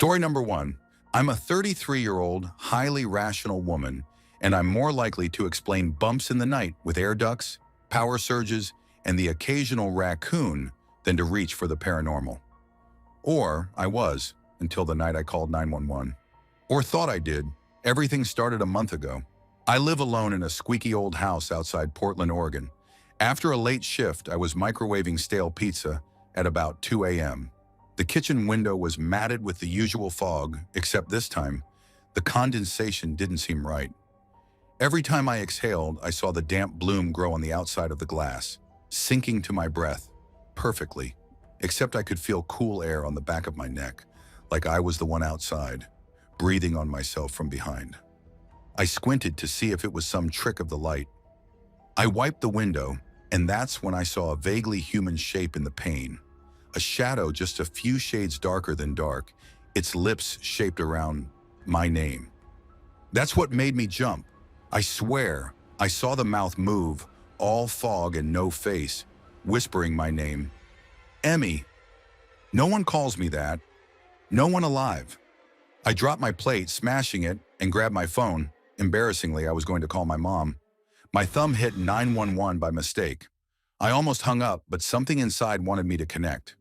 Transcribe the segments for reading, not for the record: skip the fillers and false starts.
Story number one. I'm a 33-year-old, highly rational woman, and I'm more likely to explain bumps in the night with air ducts, power surges, and the occasional raccoon than to reach for the paranormal. Or I was, until the night I called 911. Or thought I did. Everything started a month ago. I live alone in a squeaky old house outside Portland, Oregon. After a late shift, I was microwaving stale pizza at about 2 a.m. The kitchen window was matted with the usual fog, except this time, the condensation didn't seem right. Every time I exhaled, I saw the damp bloom grow on the outside of the glass, sinking to my breath, perfectly, except I could feel cool air on the back of my neck, like I was the one outside, breathing on myself from behind. I squinted to see if it was some trick of the light. I wiped the window, and that's when I saw a vaguely human shape in the pane. A shadow just a few shades darker than dark, its lips shaped around my name. That's what made me jump. I swear, I saw the mouth move, all fog and no face, whispering my name. Emmy. No one calls me that. No one alive. I dropped my plate, smashing it, and grabbed my phone. Embarrassingly, I was going to call my mom. My thumb hit 911 by mistake. I almost hung up, but something inside wanted me to connect.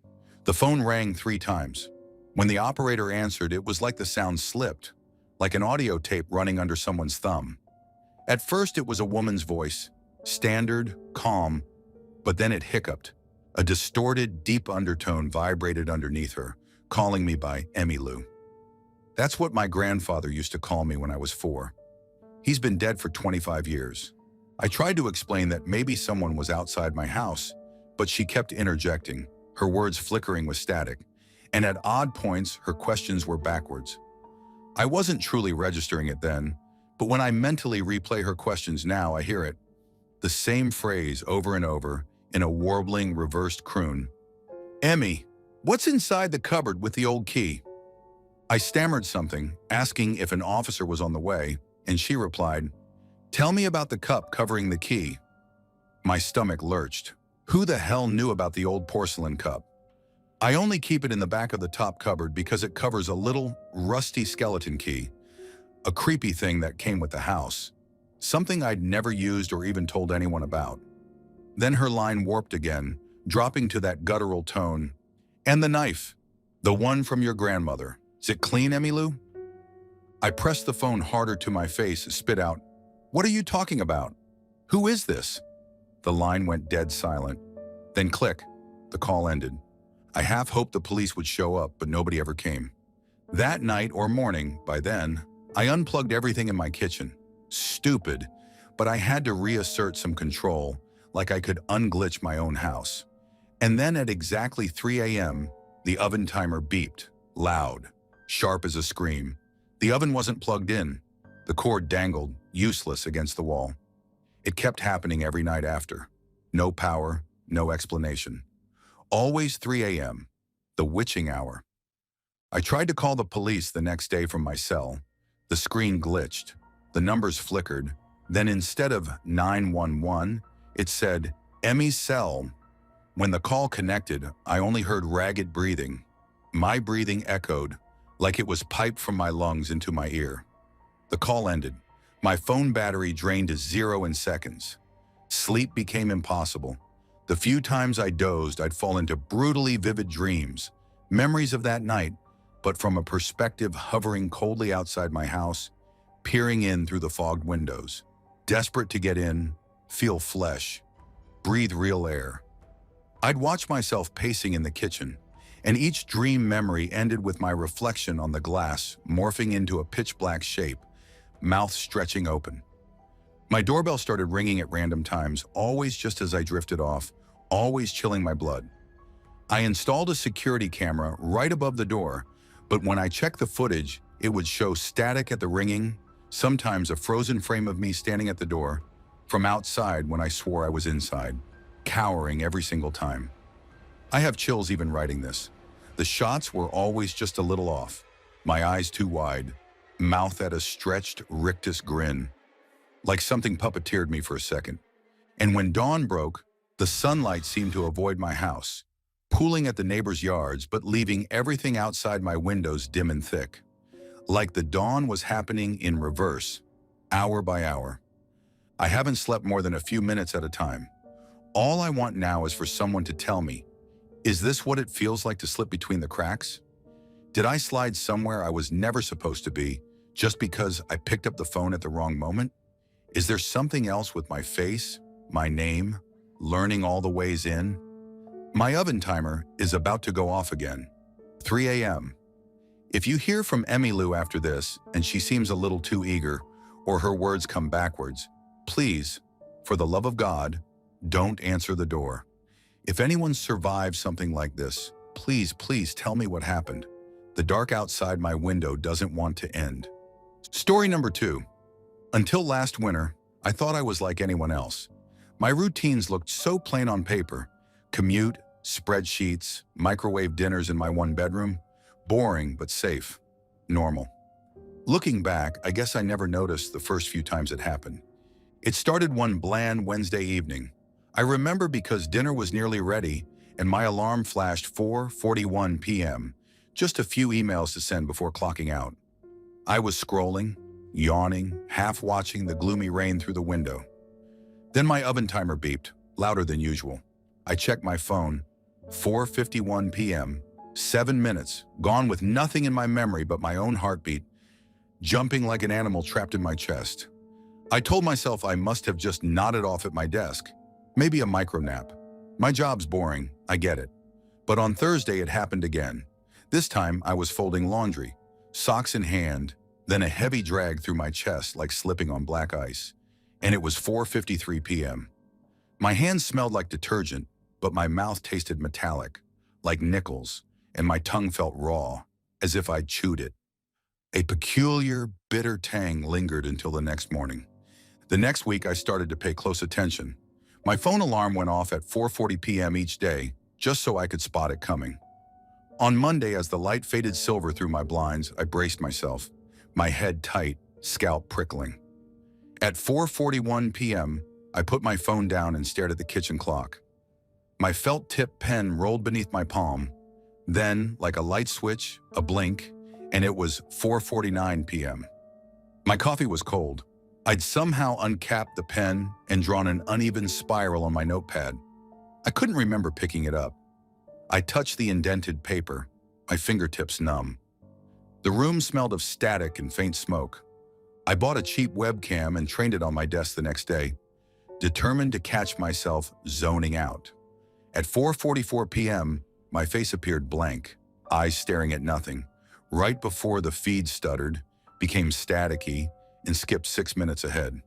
The phone rang 3 times. When the operator answered, it was like the sound slipped, like an audio tape running under someone's thumb. At first, it was a woman's voice, standard, calm, but then it hiccuped. A distorted, deep undertone vibrated underneath her, calling me by Emmy Lou. That's what my grandfather used to call me when I was 4. He's been dead for 25 years. I tried to explain that maybe someone was outside my house, but she kept interjecting, her words flickering with static, and at odd points, her questions were backwards. I wasn't truly registering it then, but when I mentally replay her questions now, I hear it. The same phrase over and over in a warbling, reversed croon. Emmy, what's inside the cupboard with the old key? I stammered something, asking if an officer was on the way, and she replied, tell me about the cup covering the key. My stomach lurched. Who the hell knew about the old porcelain cup? I only keep it in the back of the top cupboard because it covers a little, rusty skeleton key, a creepy thing that came with the house, something I'd never used or even told anyone about. Then her line warped again, dropping to that guttural tone. And the knife, the one from your grandmother. Is it clean, Emmy Lou? I pressed the phone harder to my face, spit out, what are you talking about? Who is this? The line went dead silent. Then click, the call ended. I half hoped the police would show up, but nobody ever came. That night or morning, by then, I unplugged everything in my kitchen. Stupid, but I had to reassert some control, like I could unglitch my own house. And then at exactly 3 a.m., the oven timer beeped, loud, sharp as a scream. The oven wasn't plugged in. The cord dangled, useless against the wall. It kept happening every night after. No power, no explanation. Always 3 a.m., the witching hour. I tried to call the police the next day from my cell. The screen glitched. The numbers flickered. Then instead of 911, it said, Emmy's cell. When the call connected, I only heard ragged breathing. My breathing echoed, like it was piped from my lungs into my ear. The call ended. My phone battery drained to 0 in seconds. Sleep became impossible. The few times I dozed, I'd fall into brutally vivid dreams, memories of that night, but from a perspective hovering coldly outside my house, peering in through the fogged windows, desperate to get in, feel flesh, breathe real air. I'd watch myself pacing in the kitchen, and each dream memory ended with my reflection on the glass, morphing into a pitch-black shape, mouth stretching open. My doorbell started ringing at random times, always just as I drifted off, always chilling my blood. I installed a security camera right above the door, but when I checked the footage, it would show static at the ringing, sometimes a frozen frame of me standing at the door, from outside when I swore I was inside, cowering every single time. I have chills even writing this. The shots were always just a little off, my eyes too wide, mouth at a stretched rictus grin, like something puppeteered me for a second. And when dawn broke, the sunlight seemed to avoid my house, pooling at the neighbors' yards but leaving everything outside my windows dim and thick. Like the dawn was happening in reverse, hour by hour. I haven't slept more than a few minutes at a time. All I want now is for someone to tell me, is this what it feels like to slip between the cracks? Did I slide somewhere I was never supposed to be just because I picked up the phone at the wrong moment? Is there something else with my face, my name, learning all the ways in? My oven timer is about to go off again. 3 a.m. If you hear from Emmylou after this and she seems a little too eager or her words come backwards, please, for the love of God, don't answer the door. If anyone survives something like this, please, please tell me what happened. The dark outside my window doesn't want to end. Story number 2. Until last winter, I thought I was like anyone else. My routines looked so plain on paper. Commute, spreadsheets, microwave dinners in my one bedroom. Boring, but safe. Normal. Looking back, I guess I never noticed the first few times it happened. It started one bland Wednesday evening. I remember because dinner was nearly ready and my alarm flashed 4:41 p.m., just a few emails to send before clocking out. I was scrolling, yawning, half watching the gloomy rain through the window. Then my oven timer beeped, louder than usual. I checked my phone, 4:51 p.m., 7 minutes, gone with nothing in my memory but my own heartbeat, jumping like an animal trapped in my chest. I told myself I must have just nodded off at my desk, maybe a micro nap. My job's boring, I get it. But on Thursday it happened again. This time I was folding laundry, socks in hand, then a heavy drag through my chest like slipping on black ice. And it was 4:53 p.m. My hands smelled like detergent, but my mouth tasted metallic, like nickels, and my tongue felt raw, as if I'd chewed it. A peculiar, bitter tang lingered until the next morning. The next week I started to pay close attention. My phone alarm went off at 4:40 p.m. each day, just so I could spot it coming. On Monday, as the light faded silver through my blinds, I braced myself, my head tight, scalp prickling. At 4:41 p.m., I put my phone down and stared at the kitchen clock. My felt-tip pen rolled beneath my palm. Then, like a light switch, a blink, and it was 4:49 p.m. My coffee was cold. I'd somehow uncapped the pen and drawn an uneven spiral on my notepad. I couldn't remember picking it up. I touched the indented paper, my fingertips numb. The room smelled of static and faint smoke. I bought a cheap webcam and trained it on my desk the next day, determined to catch myself zoning out. At 4:44 p.m., my face appeared blank, eyes staring at nothing, right before the feed stuttered, became staticky, and skipped 6 minutes ahead.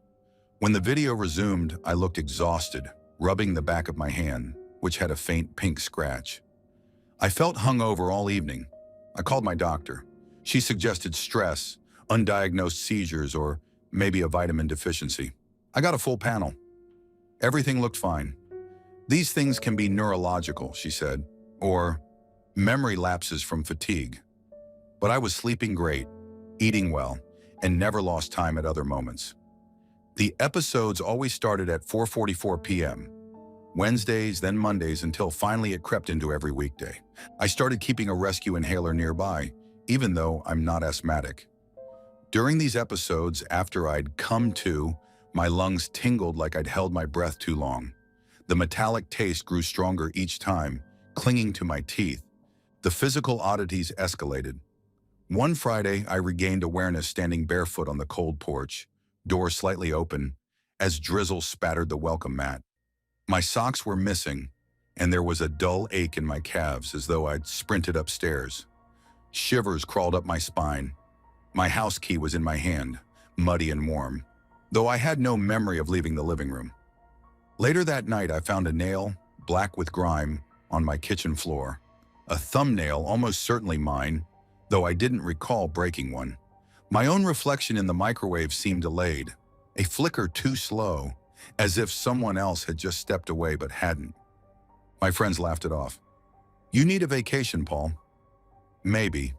When the video resumed, I looked exhausted, rubbing the back of my hand, which had a faint pink scratch. I felt hungover all evening. I called my doctor. She suggested stress, undiagnosed seizures, or maybe a vitamin deficiency. I got a full panel. Everything looked fine. These things can be neurological, she said, or memory lapses from fatigue. But I was sleeping great, eating well, and never lost time at other moments. The episodes always started at 4:44 p.m., Wednesdays, then Mondays, until finally it crept into every weekday. I started keeping a rescue inhaler nearby, even though I'm not asthmatic. During these episodes, after I'd come to, my lungs tingled like I'd held my breath too long. The metallic taste grew stronger each time, clinging to my teeth. The physical oddities escalated. One Friday, I regained awareness standing barefoot on the cold porch, door slightly open, as drizzle spattered the welcome mat. My socks were missing, and there was a dull ache in my calves as though I'd sprinted upstairs. Shivers crawled up my spine. My house key was in my hand, muddy and warm, though I had no memory of leaving the living room. Later that night, I found a nail, black with grime, on my kitchen floor. A thumbnail, almost certainly mine, though I didn't recall breaking one. My own reflection in the microwave seemed delayed, a flicker too slow, as if someone else had just stepped away but hadn't. My friends laughed it off. "You need a vacation, Paul." Maybe,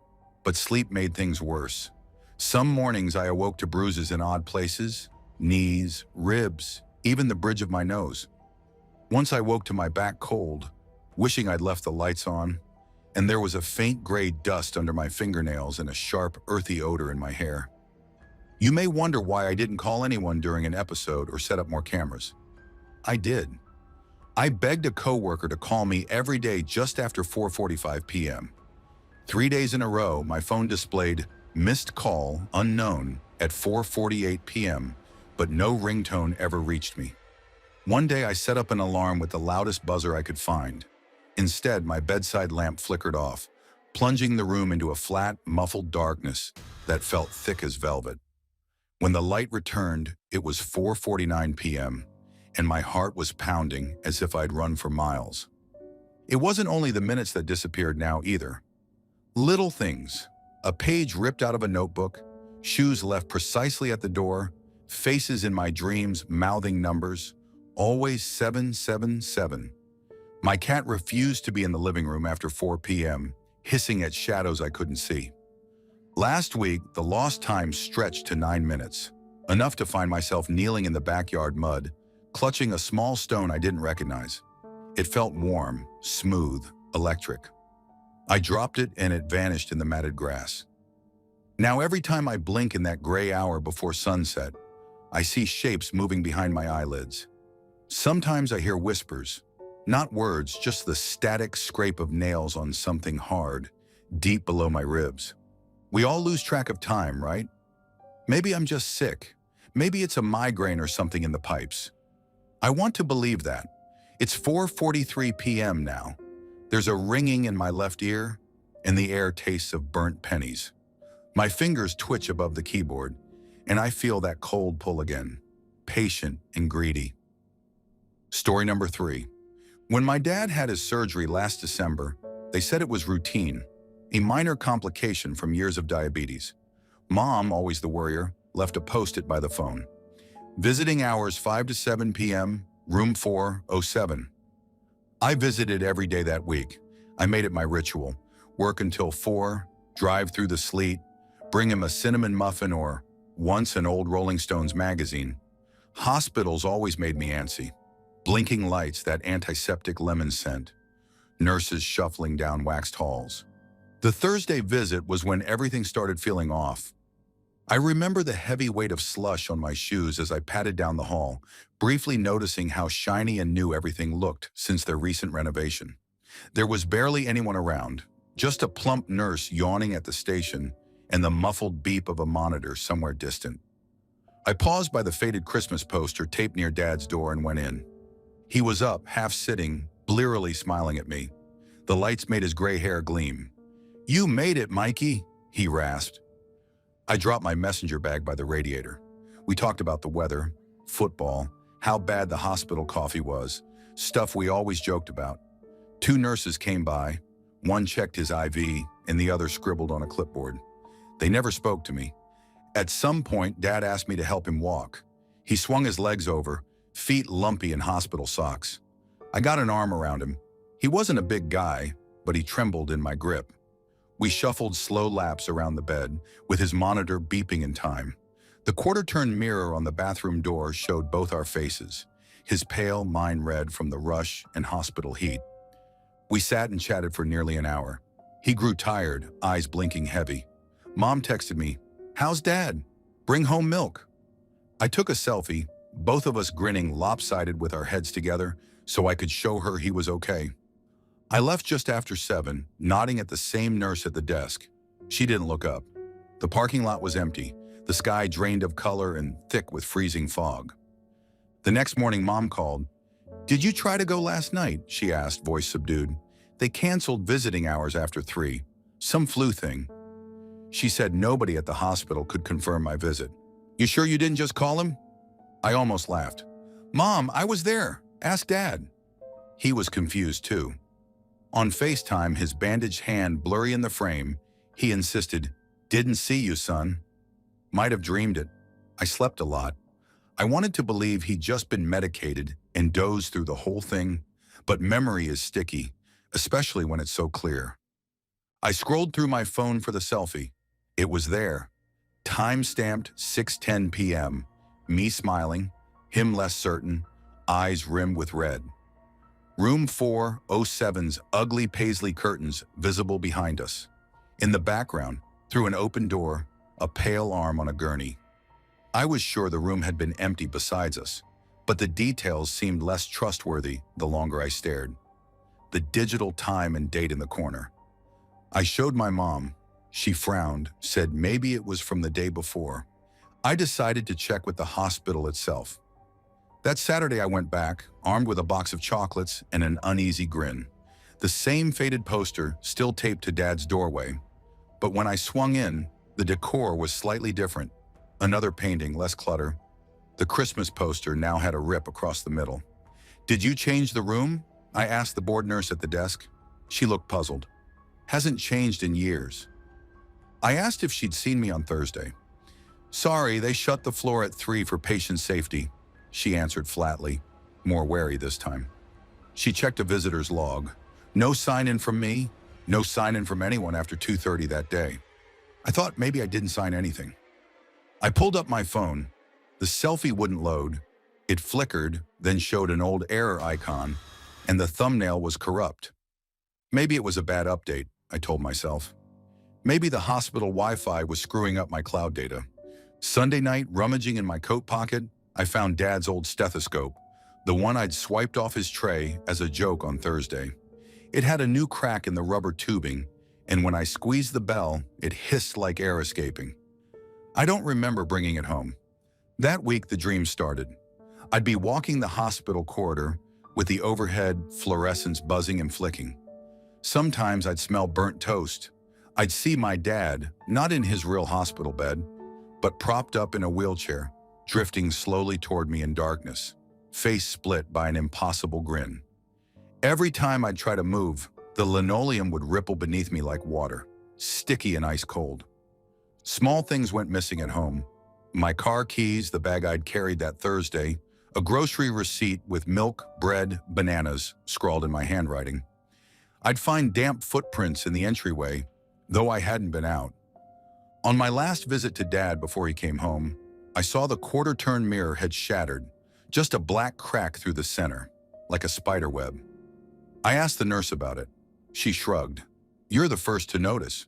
but sleep made things worse. Some mornings I awoke to bruises in odd places, knees, ribs, even the bridge of my nose. Once I woke to my back cold, wishing I'd left the lights on, and there was a faint gray dust under my fingernails and a sharp, earthy odor in my hair. You may wonder why I didn't call anyone during an episode or set up more cameras. I did. I begged a coworker to call me every day just after 4:45 p.m. 3 days in a row, my phone displayed missed call unknown at 4:48 p.m., but no ringtone ever reached me. One day I set up an alarm with the loudest buzzer I could find. Instead, my bedside lamp flickered off, plunging the room into a flat, muffled darkness that felt thick as velvet. When the light returned, it was 4:49 p.m., and my heart was pounding as if I'd run for miles. It wasn't only the minutes that disappeared now either. Little things, a page ripped out of a notebook, shoes left precisely at the door, faces in my dreams mouthing numbers, always 777. My cat refused to be in the living room after 4 p.m., hissing at shadows I couldn't see. Last week, the lost time stretched to 9 minutes, enough to find myself kneeling in the backyard mud, clutching a small stone I didn't recognize. It felt warm, smooth, electric. I dropped it and it vanished in the matted grass. Now every time I blink in that gray hour before sunset, I see shapes moving behind my eyelids. Sometimes I hear whispers, not words, just the static scrape of nails on something hard, deep below my ribs. We all lose track of time, right? Maybe I'm just sick. Maybe it's a migraine or something in the pipes. I want to believe that. It's 4:43 p.m. now. There's a ringing in my left ear, and the air tastes of burnt pennies. My fingers twitch above the keyboard, and I feel that cold pull again, patient and greedy. Story number 3. When my dad had his surgery last December, they said it was routine, a minor complication from years of diabetes. Mom, always the worrier, left a post-it by the phone. Visiting hours 5 to 7 p.m., room 407. I visited every day that week. I made it my ritual. Work until 4, drive through the sleet, bring him a cinnamon muffin or, once, an old Rolling Stones magazine. Hospitals always made me antsy. Blinking lights, that antiseptic lemon scent. Nurses shuffling down waxed halls. The Thursday visit was when everything started feeling off. I remember the heavy weight of slush on my shoes as I padded down the hall, briefly noticing how shiny and new everything looked since their recent renovation. There was barely anyone around, just a plump nurse yawning at the station and the muffled beep of a monitor somewhere distant. I paused by the faded Christmas poster taped near Dad's door and went in. He was up, half sitting, blearily smiling at me. The lights made his gray hair gleam. "You made it, Mikey," he rasped. I dropped my messenger bag by the radiator. We talked about the weather, football, how bad the hospital coffee was, stuff we always joked about. 2 nurses came by. One checked his IV, and the other scribbled on a clipboard. They never spoke to me. At some point, Dad asked me to help him walk. He swung his legs over, feet lumpy in hospital socks. I got an arm around him. He wasn't a big guy, but he trembled in my grip. We shuffled slow laps around the bed, with his monitor beeping in time. The quarter-turn mirror on the bathroom door showed both our faces, his pale, mine red from the rush and hospital heat. We sat and chatted for nearly an hour. He grew tired, eyes blinking heavy. Mom texted me, "How's Dad? Bring home milk." I took a selfie, both of us grinning lopsided with our heads together, so I could show her he was okay. I left just after 7, nodding at the same nurse at the desk. She didn't look up. The parking lot was empty, the sky drained of color and thick with freezing fog. The next morning, Mom called. "Did you try to go last night?" she asked, voice subdued. "They canceled visiting hours after 3. Some flu thing." She said nobody at the hospital could confirm my visit. "You sure you didn't just call him?" I almost laughed. "Mom, I was there. Ask Dad." He was confused too. On FaceTime, his bandaged hand blurry in the frame, he insisted, "Didn't see you, son." Might have dreamed it. I slept a lot. I wanted to believe he'd just been medicated and dozed through the whole thing, but memory is sticky, especially when it's so clear. I scrolled through my phone for the selfie. It was there. Time-stamped 6:10 p.m. Me smiling, him less certain, eyes rimmed with red. Room 407's ugly paisley curtains visible behind us. In the background, through an open door, a pale arm on a gurney. I was sure the room had been empty besides us, but the details seemed less trustworthy the longer I stared. The digital time and date in the corner. I showed my mom. She frowned, said maybe it was from the day before. I decided to check with the hospital itself. That Saturday I went back, armed with a box of chocolates and an uneasy grin. The same faded poster still taped to Dad's doorway. But when I swung in, the decor was slightly different. Another painting, less clutter. The Christmas poster now had a rip across the middle. "Did you change the room?" I asked the board nurse at the desk. She looked puzzled. "Hasn't changed in years." I asked if she'd seen me on Thursday. "Sorry, they shut the floor at 3 for patient safety," she answered flatly, more wary this time. She checked a visitor's log. No sign-in from me, no sign-in from anyone after 2:30 that day. I thought maybe I didn't sign anything. I pulled up my phone. The selfie wouldn't load. It flickered, then showed an old error icon, and the thumbnail was corrupt. Maybe it was a bad update, I told myself. Maybe the hospital Wi-Fi was screwing up my cloud data. Sunday night, rummaging in my coat pocket, I found Dad's old stethoscope, the one I'd swiped off his tray as a joke on Thursday. It had a new crack in the rubber tubing, and when I squeezed the bell, it hissed like air escaping. I don't remember bringing it home. That week, the dream started. I'd be walking the hospital corridor with the overhead fluorescents buzzing and flicking. Sometimes I'd smell burnt toast. I'd see my dad, not in his real hospital bed, but propped up in a wheelchair, drifting slowly toward me in darkness, face split by an impossible grin. Every time I'd try to move, the linoleum would ripple beneath me like water, sticky and ice cold. Small things went missing at home. My car keys, the bag I'd carried that Thursday, a grocery receipt with milk, bread, bananas scrawled in my handwriting. I'd find damp footprints in the entryway, though I hadn't been out. On my last visit to Dad before he came home, I saw the quarter-turn mirror had shattered, just a black crack through the center, like a spider web. I asked the nurse about it. She shrugged. "You're the first to notice."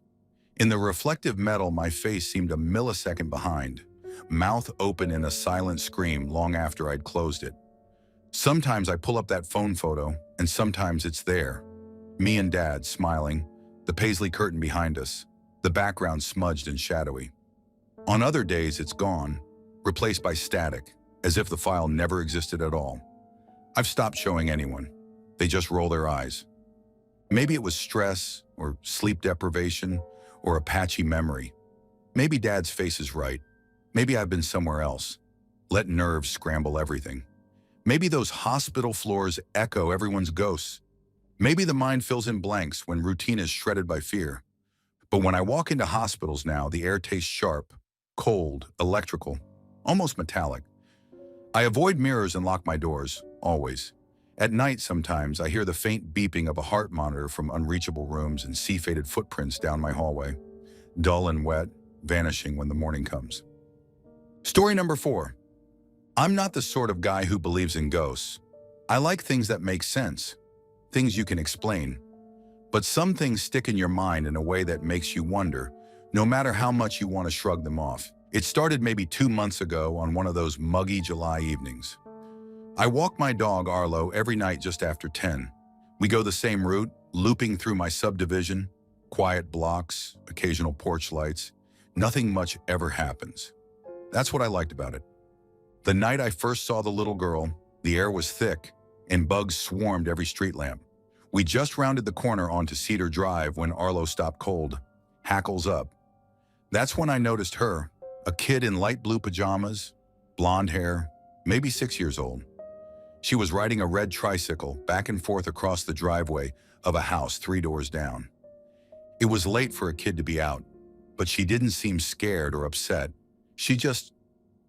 In the reflective metal, my face seemed a millisecond behind, mouth open in a silent scream long after I'd closed it. Sometimes I pull up that phone photo, and sometimes it's there. Me and Dad smiling, the paisley curtain behind us, the background smudged and shadowy. On other days, it's gone, replaced by static, as if the file never existed at all. I've stopped showing anyone. They just roll their eyes. Maybe it was stress, or sleep deprivation, or a patchy memory. Maybe Dad's face is right. Maybe I've been somewhere else. Let nerves scramble everything. Maybe those hospital floors echo everyone's ghosts. Maybe the mind fills in blanks when routine is shredded by fear. But when I walk into hospitals now, the air tastes sharp, cold, electrical, almost metallic. I avoid mirrors and lock my doors, always. At night, sometimes, I hear the faint beeping of a heart monitor from unreachable rooms and see faded footprints down my hallway, dull and wet, vanishing when the morning comes. Story number 4. I'm not the sort of guy who believes in ghosts. I like things that make sense, things you can explain. But some things stick in your mind in a way that makes you wonder, no matter how much you want to shrug them off. It started maybe 2 months ago on one of those muggy July evenings. I walk my dog Arlo every night just after 10. We go the same route, looping through my subdivision, quiet blocks, occasional porch lights. Nothing much ever happens. That's what I liked about it. The night I first saw the little girl, the air was thick, and bugs swarmed every street lamp. We just rounded the corner onto Cedar Drive when Arlo stopped cold, hackles up. That's when I noticed her, a kid in light blue pajamas, blonde hair, maybe 6 years old. She was riding a red tricycle back and forth across the driveway of a house 3 doors down. It was late for a kid to be out, but she didn't seem scared or upset. She just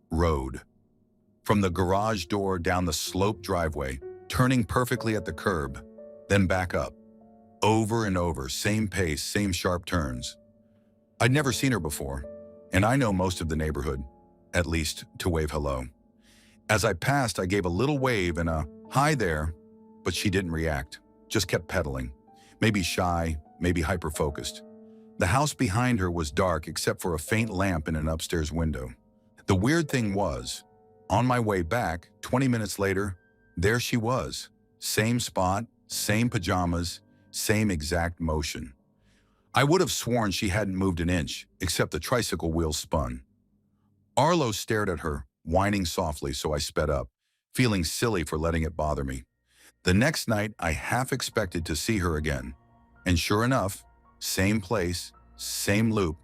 rode. From the garage door down the sloped driveway, turning perfectly at the curb, then back up. Over and over, same pace, same sharp turns. I'd never seen her before, and I know most of the neighborhood, at least to wave hello. As I passed, I gave a little wave and a "hi there," but she didn't react, just kept pedaling. Maybe shy, maybe hyper-focused. The house behind her was dark except for a faint lamp in an upstairs window. The weird thing was, on my way back, 20 minutes later, there she was. Same spot, same pajamas, same exact motion. I would have sworn she hadn't moved an inch, except the tricycle wheels spun. Arlo stared at her, whining softly, so I sped up, feeling silly for letting it bother me. The next night, I half expected to see her again. And sure enough, same place, same loop,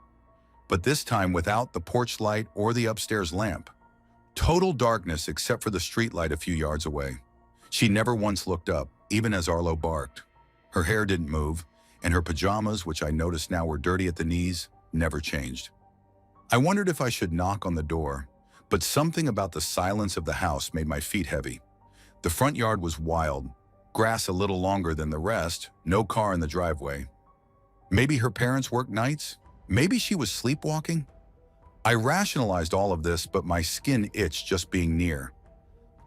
but this time without the porch light or the upstairs lamp. Total darkness except for the street light a few yards away. She never once looked up, even as Arlo barked. Her hair didn't move, and her pajamas, which I noticed now were dirty at the knees, never changed. I wondered if I should knock on the door, but something about the silence of the house made my feet heavy. The front yard was wild, grass a little longer than the rest, no car in the driveway. Maybe her parents worked nights? Maybe she was sleepwalking? I rationalized all of this, but my skin itched just being near.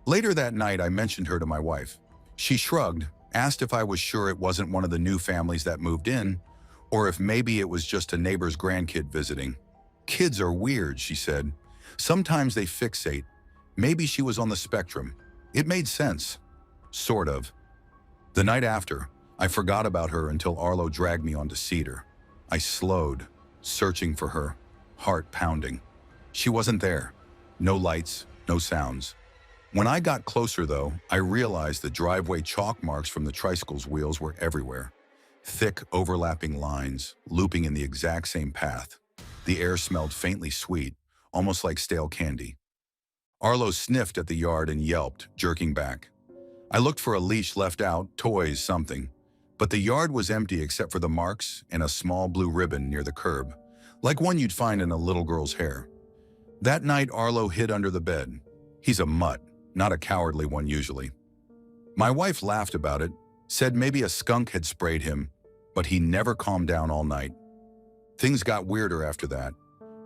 Later that night, I mentioned her to my wife. She shrugged, asked if I was sure it wasn't one of the new families that moved in, or if maybe it was just a neighbor's grandkid visiting. Kids are weird, she said. Sometimes they fixate. Maybe she was on the spectrum. It made sense. Sort of. The night after, I forgot about her until Arlo dragged me onto Cedar. I slowed, searching for her, heart pounding. She wasn't there. No lights, no sounds. When I got closer, though, I realized the driveway chalk marks from the tricycle's wheels were everywhere. Thick, overlapping lines, looping in the exact same path. The air smelled faintly sweet, almost like stale candy. Arlo sniffed at the yard and yelped, jerking back. I looked for a leash left out, toys, something. But the yard was empty except for the marks and a small blue ribbon near the curb, like one you'd find in a little girl's hair. That night, Arlo hid under the bed. He's a mutt, not a cowardly one usually. My wife laughed about it, said maybe a skunk had sprayed him, but he never calmed down all night. Things got weirder after that.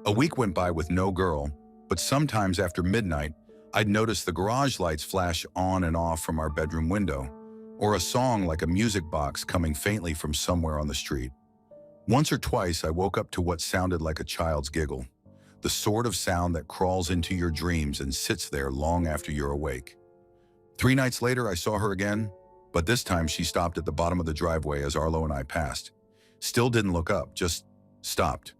A week went by with no girl, but sometimes after midnight, I'd notice the garage lights flash on and off from our bedroom window, or a song like a music box coming faintly from somewhere on the street. Once or twice, I woke up to what sounded like a child's giggle, the sort of sound that crawls into your dreams and sits there long after you're awake. 3 nights later, I saw her again, but this time she stopped at the bottom of the driveway as Arlo and I passed. Still didn't look up, just stopped.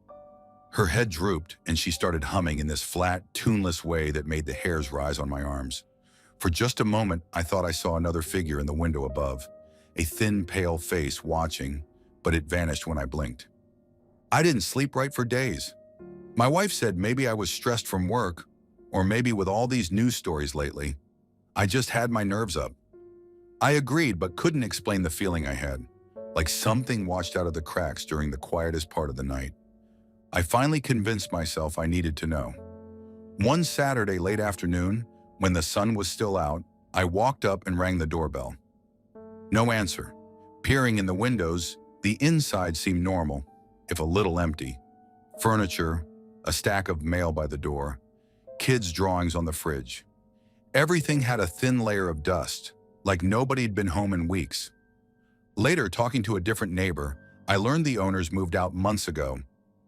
Her head drooped, and she started humming in this flat, tuneless way that made the hairs rise on my arms. For just a moment, I thought I saw another figure in the window above, a thin, pale face watching, but it vanished when I blinked. I didn't sleep right for days. My wife said maybe I was stressed from work, or maybe with all these news stories lately, I just had my nerves up. I agreed, but couldn't explain the feeling I had, like something watched out of the cracks during the quietest part of the night. I finally convinced myself I needed to know. One Saturday late afternoon, when the sun was still out, I walked up and rang the doorbell. No answer. Peering in the windows, the inside seemed normal, if a little empty. Furniture, a stack of mail by the door, kids' drawings on the fridge. Everything had a thin layer of dust, like nobody'd been home in weeks. Later, talking to a different neighbor, I learned the owners moved out months ago.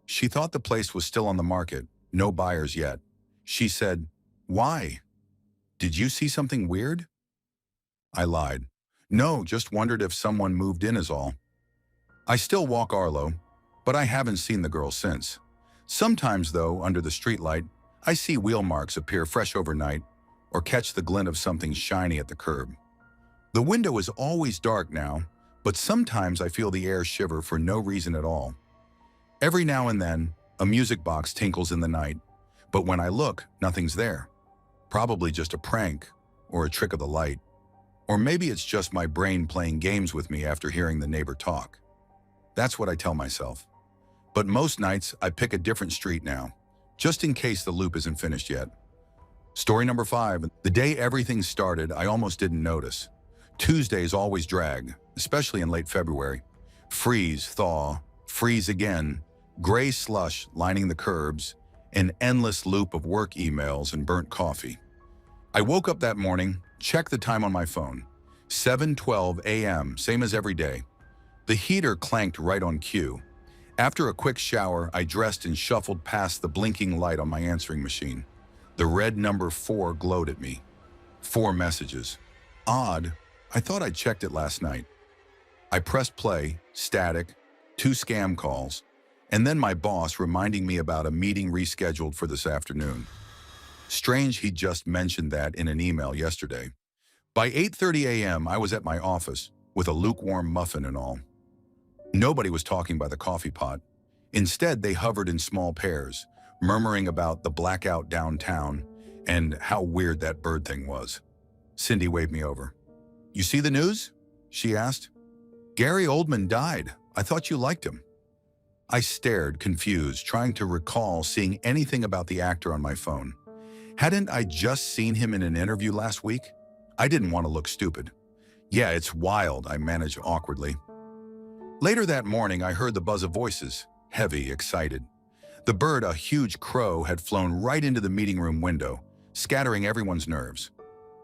She thought the place was still on the market, no buyers yet. She said, "Why? Did you see something weird?" I lied. "No, just wondered if someone moved in is all." I still walk Arlo, but I haven't seen the girl since. Sometimes, though, under the streetlight, I see wheel marks appear fresh overnight or catch the glint of something shiny at the curb. The window is always dark now, but sometimes I feel the air shiver for no reason at all. Every now and then, a music box tinkles in the night, but when I look, nothing's there. Probably just a prank or a trick of the light. Or maybe it's just my brain playing games with me after hearing the neighbor talk. That's what I tell myself. But most nights, I pick a different street now, just in case the loop isn't finished yet. Story number 5. The day everything started, I almost didn't notice. Tuesdays always drag, especially in late February. Freeze, thaw, freeze again, gray slush lining the curbs, an endless loop of work emails and burnt coffee. I woke up that morning, checked the time on my phone. 7:12 a.m., same as every day. The heater clanked right on cue. After a quick shower, I dressed and shuffled past the blinking light on my answering machine. The red number 4 glowed at me. 4 messages. Odd. I thought I'd checked it last night. I pressed play, static, 2 scam calls, and then my boss reminding me about a meeting rescheduled for this afternoon. Strange he just mentioned that in an email yesterday. By 8:30 a.m., I was at my office, with a lukewarm muffin and all. Nobody was talking by the coffee pot. Instead, they hovered in small pairs, murmuring about the blackout downtown and how weird that bird thing was. Cindy waved me over. "You see the news?" she asked. "Gary Oldman died. I thought you liked him." I stared, confused, trying to recall seeing anything about the actor on my phone. Hadn't I just seen him in an interview last week? I didn't want to look stupid. "Yeah, it's wild," I managed awkwardly. Later that morning, I heard the buzz of voices, heavy, excited. The bird, a huge crow, had flown right into the meeting room window, scattering everyone's nerves.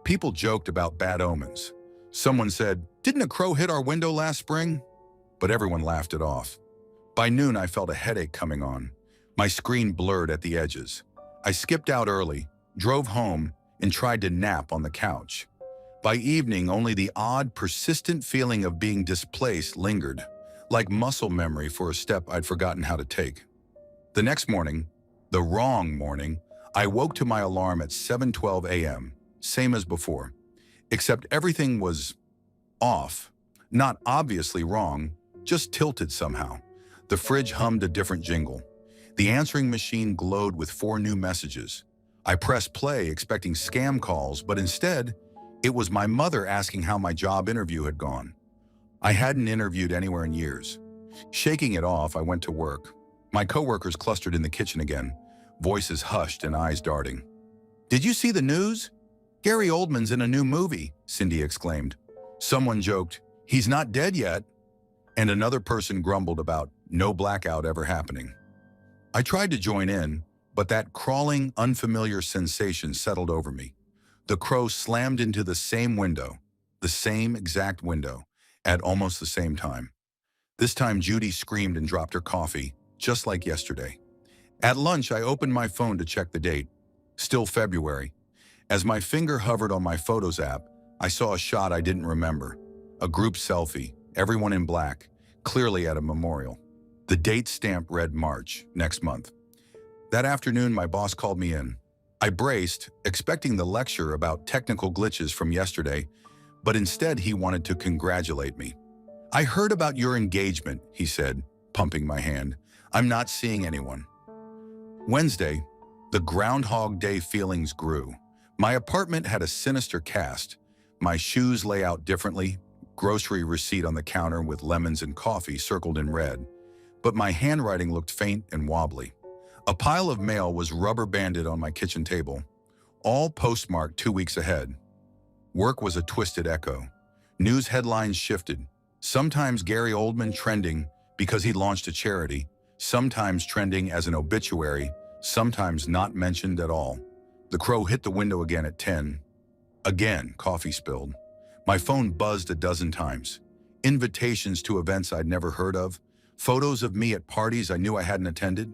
People joked about bad omens. Someone said, "Didn't a crow hit our window last spring?" But everyone laughed it off. By noon, I felt a headache coming on. My screen blurred at the edges. I skipped out early, drove home, and tried to nap on the couch. By evening, only the odd, persistent feeling of being displaced lingered, like muscle memory for a step I'd forgotten how to take. The next morning, the wrong morning, I woke to my alarm at 7:12 a.m., same as before, except everything was off. Not obviously wrong, just tilted somehow. The fridge hummed a different jingle. The answering machine glowed with 4 new messages. I pressed play, expecting scam calls, but instead, it was my mother asking how my job interview had gone. I hadn't interviewed anywhere in years. Shaking it off, I went to work. My coworkers clustered in the kitchen again, voices hushed and eyes darting. "Did you see the news? Gary Oldman's in a new movie," Cindy exclaimed. Someone joked, "He's not dead yet," and another person grumbled about no blackout ever happening. I tried to join in, but that crawling, unfamiliar sensation settled over me. The crow slammed into the same window, the same exact window, at almost the same time. This time Judy screamed and dropped her coffee, just like yesterday. At lunch, I opened my phone to check the date. Still February. As my finger hovered on my Photos app, I saw a shot I didn't remember. A group selfie, everyone in black, clearly at a memorial. The date stamp read March, next month. That afternoon, my boss called me in. I braced, expecting the lecture about technical glitches from yesterday, but instead he wanted to congratulate me. "I heard about your engagement," he said, pumping my hand. "I'm not seeing anyone." Wednesday, the Groundhog Day feelings grew. My apartment had a sinister cast. My shoes lay out differently, grocery receipt on the counter with lemons and coffee circled in red. But my handwriting looked faint and wobbly. A pile of mail was rubber-banded on my kitchen table, all postmarked 2 weeks ahead. Work was a twisted echo. News headlines shifted. Sometimes Gary Oldman trending because he launched a charity, sometimes trending as an obituary, sometimes not mentioned at all. The crow hit the window again at 10. Again, coffee spilled. My phone buzzed a dozen times. Invitations to events I'd never heard of, photos of me at parties I knew I hadn't attended.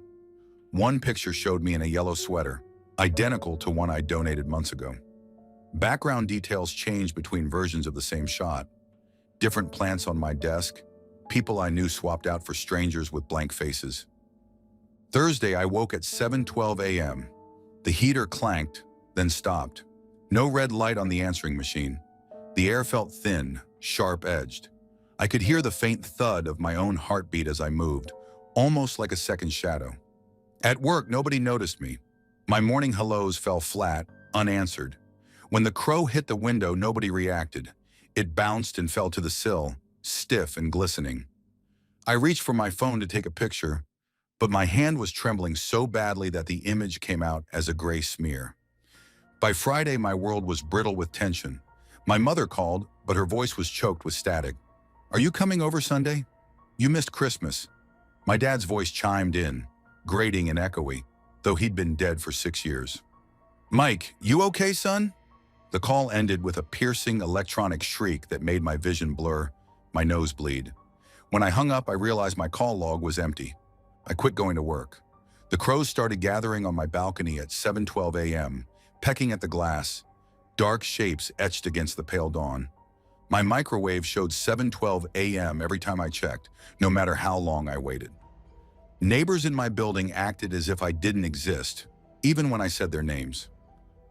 One picture showed me in a yellow sweater, identical to one I donated months ago. Background details changed between versions of the same shot. Different plants on my desk, people I knew swapped out for strangers with blank faces. Thursday, I woke at 7:12 a.m. The heater clanked, then stopped. No red light on the answering machine. The air felt thin, sharp-edged. I could hear the faint thud of my own heartbeat as I moved, almost like a second shadow. At work, nobody noticed me. My morning hellos fell flat, unanswered. When the crow hit the window, nobody reacted. It bounced and fell to the sill, stiff and glistening. I reached for my phone to take a picture, but my hand was trembling so badly that the image came out as a gray smear. By Friday, my world was brittle with tension. My mother called, but her voice was choked with static. "Are you coming over Sunday? You missed Christmas." My dad's voice chimed in, grating and echoey, though he'd been dead for 6 years. "Mike, you okay, son?" The call ended with a piercing electronic shriek that made my vision blur, my nose bleed. When I hung up, I realized my call log was empty. I quit going to work. The crows started gathering on my balcony at 7:12 a.m., pecking at the glass, dark shapes etched against the pale dawn. My microwave showed 7:12 a.m. every time I checked, no matter how long I waited. Neighbors in my building acted as if I didn't exist, even when I said their names.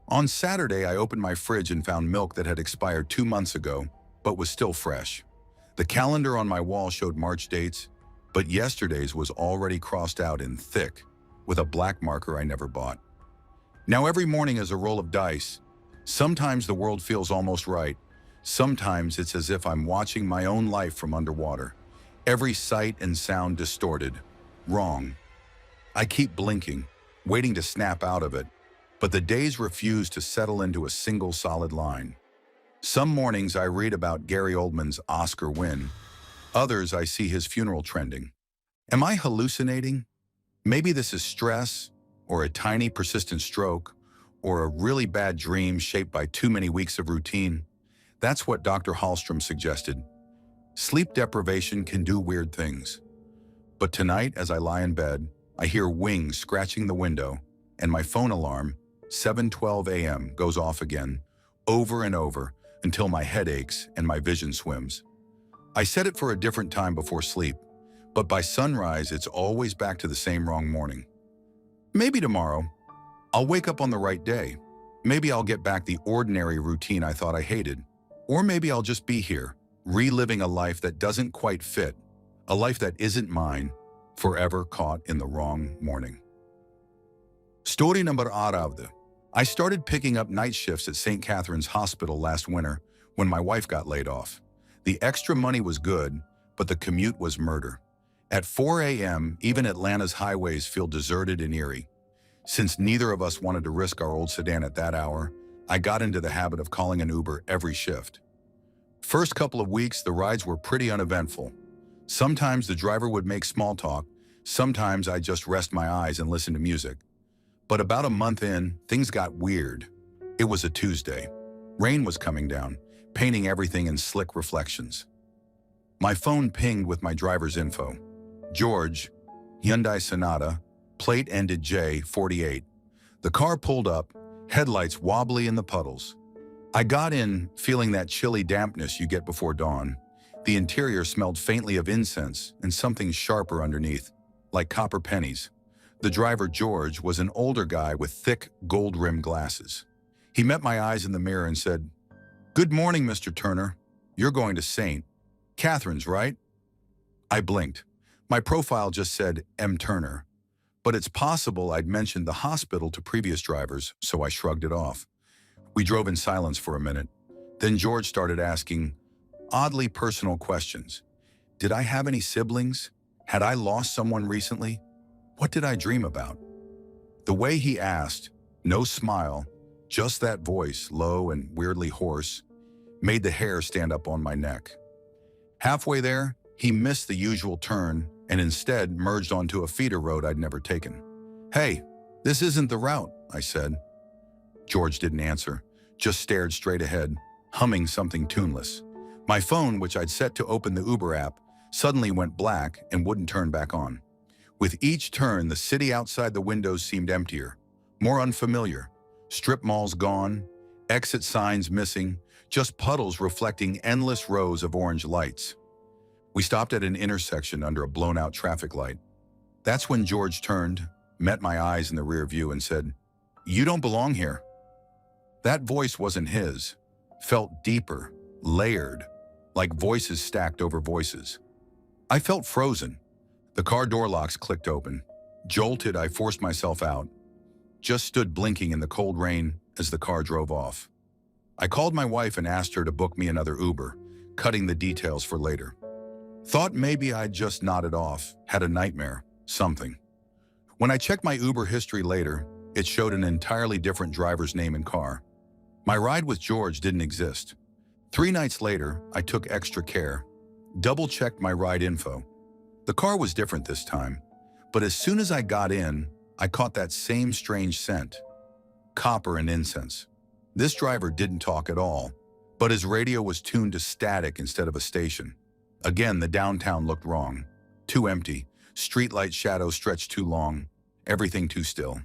On Saturday, I opened my fridge and found milk that had expired 2 months ago, but was still fresh. The calendar on my wall showed March dates, but yesterday's was already crossed out in thick, with a black marker I never bought. Now every morning is a roll of dice. Sometimes the world feels almost right. Sometimes it's as if I'm watching my own life from underwater. Every sight and sound distorted. Wrong. I keep blinking, waiting to snap out of it, but the days refuse to settle into a single solid line. Some mornings I read about Gary Oldman's Oscar win. Others I see his funeral trending. Am I hallucinating? Maybe this is stress, or a tiny persistent stroke, or a really bad dream shaped by too many weeks of routine. That's what Dr. Hallstrom suggested. Sleep deprivation can do weird things. But tonight, as I lie in bed, I hear wings scratching the window, and my phone alarm, 7:12 a.m., goes off again, over and over, until my head aches and my vision swims. I set it for a different time before sleep, but by sunrise, it's always back to the same wrong morning. Maybe tomorrow, I'll wake up on the right day. Maybe I'll get back the ordinary routine I thought I hated. Or maybe I'll just be here, reliving a life that doesn't quite fit, a life that isn't mine, forever caught in the wrong morning. Story number 8. I started picking up night shifts at St. Catherine's Hospital last winter when my wife got laid off. The extra money was good, but the commute was murder. At 4 a.m., even Atlanta's highways feel deserted and eerie. Since neither of us wanted to risk our old sedan at that hour, I got into the habit of calling an Uber every shift. First couple of weeks, the rides were pretty uneventful. Sometimes the driver would make small talk, sometimes I'd just rest my eyes and listen to music. But about a month in, things got weird. It was a Tuesday. Rain was coming down, painting everything in slick reflections. My phone pinged with my driver's info. George, Hyundai Sonata, plate ended J48. The car pulled up, headlights wobbly in the puddles. I got in, feeling that chilly dampness you get before dawn. The interior smelled faintly of incense and something sharper underneath, like copper pennies. The driver, George, was an older guy with thick, gold-rimmed glasses. He met my eyes in the mirror and said, "Good morning, Mr. Turner. You're going to St. Catherine's, right?" I blinked. My profile just said M. Turner. But it's possible I'd mentioned the hospital to previous drivers, so I shrugged it off. We drove in silence for a minute. Then George started asking oddly personal questions. Did I have any siblings? Had I lost someone recently? What did I dream about? The way he asked, no smile, just that voice, low and weirdly hoarse, made the hair stand up on my neck. Halfway there, he missed the usual turn and instead merged onto a feeder road I'd never taken. "Hey, this isn't the route," I said. George didn't answer, just stared straight ahead, humming something tuneless. My phone, which I'd set to open the Uber app, suddenly went black and wouldn't turn back on. With each turn, the city outside the windows seemed emptier, more unfamiliar. Strip malls gone, exit signs missing, just puddles reflecting endless rows of orange lights. We stopped at an intersection under a blown-out traffic light. That's when George turned, met my eyes in the rear view and said, "You don't belong here." That voice wasn't his, felt deeper, layered, like voices stacked over voices. I felt frozen. The car door locks clicked open. Jolted, I forced myself out. Just stood blinking in the cold rain as the car drove off. I called my wife and asked her to book me another Uber, cutting the details for later. Thought maybe I'd just nodded off, had a nightmare, something. When I checked my Uber history later, it showed an entirely different driver's name and car. My ride with George didn't exist. 3 nights later, I took extra care, double-checked my ride info. The car was different this time, but as soon as I got in, I caught that same strange scent, copper and incense. This driver didn't talk at all, but his radio was tuned to static instead of a station. Again, the downtown looked wrong. Too empty, streetlight shadows stretched too long, everything too still.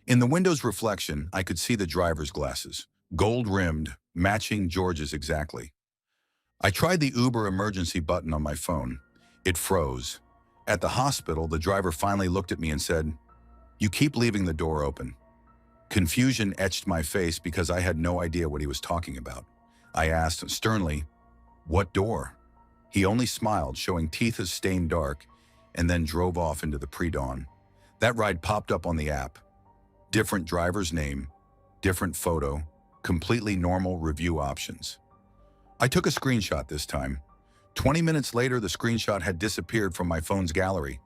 In the window's reflection, I could see the driver's glasses, gold-rimmed, matching George's exactly. I tried the Uber emergency button on my phone. It froze. At the hospital, the driver finally looked at me and said, "You keep leaving the door open." Confusion etched my face because I had no idea what he was talking about. I asked sternly, "What door?" He only smiled, showing teeth as stained dark, and then drove off into the pre-dawn. That ride popped up on the app. Different driver's name, different photo, completely normal review options. I took a screenshot this time. 20 minutes later, the screenshot had disappeared from my phone's gallery.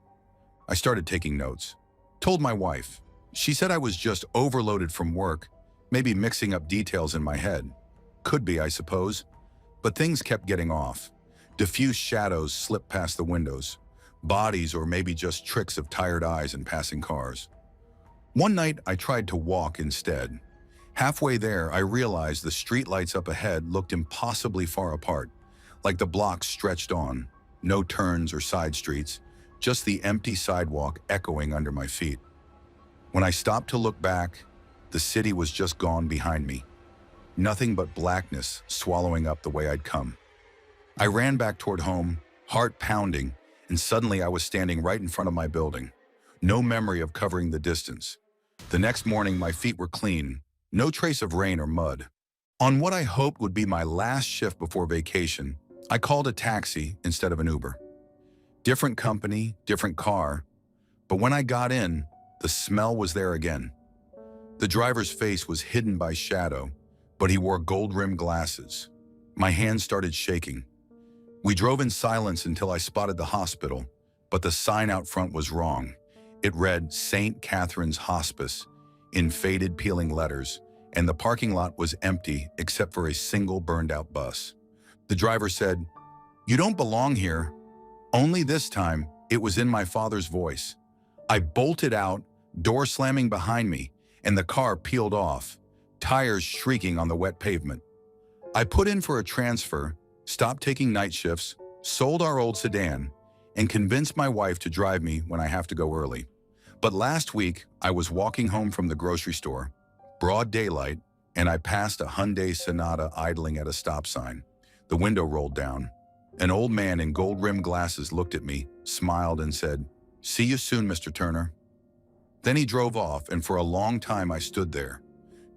I started taking notes. Told my wife. She said I was just overloaded from work, maybe mixing up details in my head. Could be, I suppose. But things kept getting off. Diffuse shadows slipped past the windows. Bodies, or maybe just tricks of tired eyes and passing cars. One night, I tried to walk instead. Halfway there, I realized the streetlights up ahead looked impossibly far apart, like the blocks stretched on. No turns or side streets, just the empty sidewalk echoing under my feet. When I stopped to look back, the city was just gone behind me. Nothing but blackness swallowing up the way I'd come. I ran back toward home, heart pounding, and suddenly I was standing right in front of my building. No memory of covering the distance. The next morning, my feet were clean, no trace of rain or mud. On what I hoped would be my last shift before vacation, I called a taxi instead of an Uber. Different company, different car, but when I got in, the smell was there again. The driver's face was hidden by shadow, but he wore gold-rimmed glasses. My hands started shaking. We drove in silence until I spotted the hospital, but the sign out front was wrong. It read St. Catherine's Hospice in faded, peeling letters, and the parking lot was empty except for a single burned-out bus. The driver said, "You don't belong here." Only this time, it was in my father's voice. I bolted out, door slamming behind me, and the car peeled off, tires shrieking on the wet pavement. I put in for a transfer, stopped taking night shifts, sold our old sedan, and convinced my wife to drive me when I have to go early. But last week, I was walking home from the grocery store, broad daylight, and I passed a Hyundai Sonata idling at a stop sign. The window rolled down. An old man in gold-rimmed glasses looked at me, smiled, and said, "See you soon, Mr. Turner." Then he drove off, and for a long time I stood there,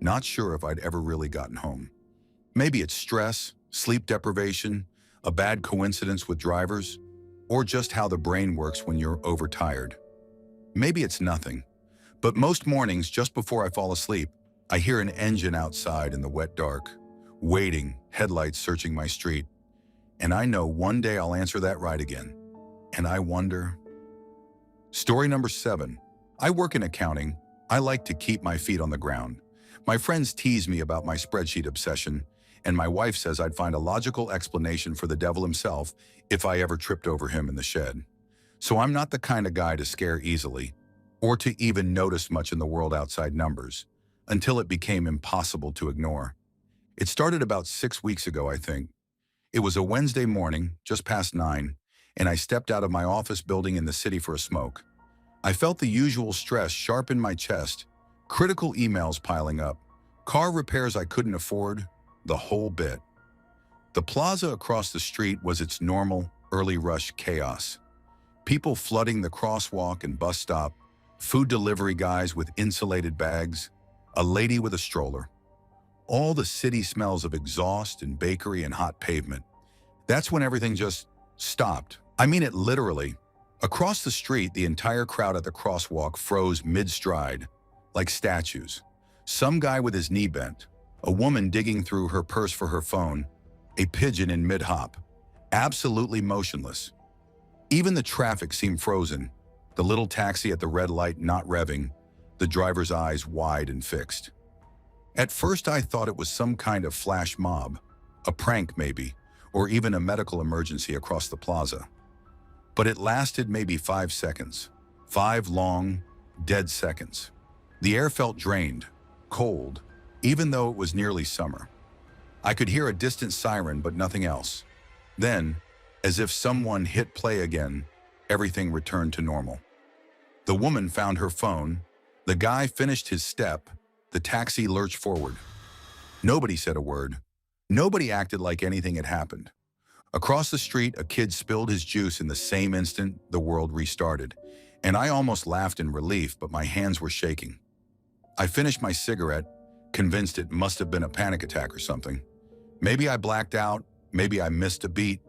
not sure if I'd ever really gotten home. Maybe it's stress, sleep deprivation, a bad coincidence with drivers, or just how the brain works when you're overtired. Maybe it's nothing. But most mornings, just before I fall asleep, I hear an engine outside in the wet dark, waiting, headlights searching my street. And I know one day I'll answer that right again. And I wonder... Story number 7. I work in accounting. I like to keep my feet on the ground. My friends tease me about my spreadsheet obsession, and my wife says I'd find a logical explanation for the devil himself if I ever tripped over him in the shed. So I'm not the kind of guy to scare easily, or to even notice much in the world outside numbers, until it became impossible to ignore. It started about 6 weeks ago, I think. It was a Wednesday morning, just past 9, and I stepped out of my office building in the city for a smoke. I felt the usual stress sharp in my chest, critical emails piling up, car repairs I couldn't afford, the whole bit. The plaza across the street was its normal, early rush chaos. People flooding the crosswalk and bus stop, food delivery guys with insulated bags, a lady with a stroller. All the city smells of exhaust and bakery and hot pavement. That's when everything just stopped. I mean it literally. Across the street, the entire crowd at the crosswalk froze mid-stride, like statues. Some guy with his knee bent, a woman digging through her purse for her phone, a pigeon in mid-hop, absolutely motionless. Even the traffic seemed frozen, the little taxi at the red light not revving, the driver's eyes wide and fixed. At first I thought it was some kind of flash mob, a prank maybe, or even a medical emergency across the plaza. But it lasted maybe 5 seconds. 5 long, dead seconds. The air felt drained, cold, even though it was nearly summer. I could hear a distant siren, but nothing else. Then, as if someone hit play again, everything returned to normal. The woman found her phone, the guy finished his step, the taxi lurched forward. Nobody said a word. Nobody acted like anything had happened. Across the street, a kid spilled his juice in the same instant the world restarted, and I almost laughed in relief, but my hands were shaking. I finished my cigarette, convinced it must have been a panic attack or something. Maybe I blacked out, maybe I missed a beat.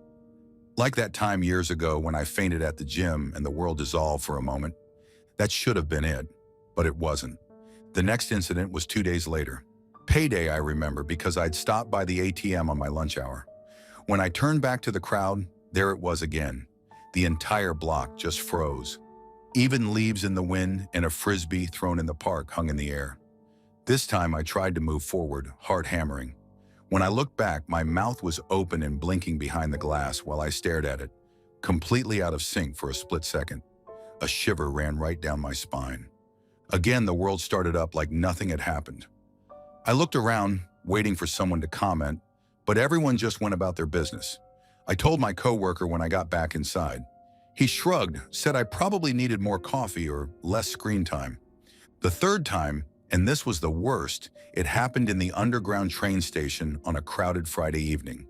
Like that time years ago when I fainted at the gym and the world dissolved for a moment. That should have been it, but it wasn't. The next incident was 2 days later. Payday, I remember, because I'd stopped by the ATM on my lunch hour. When I turned back to the crowd, there it was again. The entire block just froze. Even leaves in the wind and a frisbee thrown in the park hung in the air. This time I tried to move forward, heart hammering. When I looked back, my mouth was open and blinking behind the glass while I stared at it, completely out of sync for a split second. A shiver ran right down my spine. Again, the world started up like nothing had happened. I looked around, waiting for someone to comment, but everyone just went about their business. I told my coworker when I got back inside. He shrugged, said I probably needed more coffee or less screen time. The third time, and this was the worst, it happened in the underground train station on a crowded Friday evening.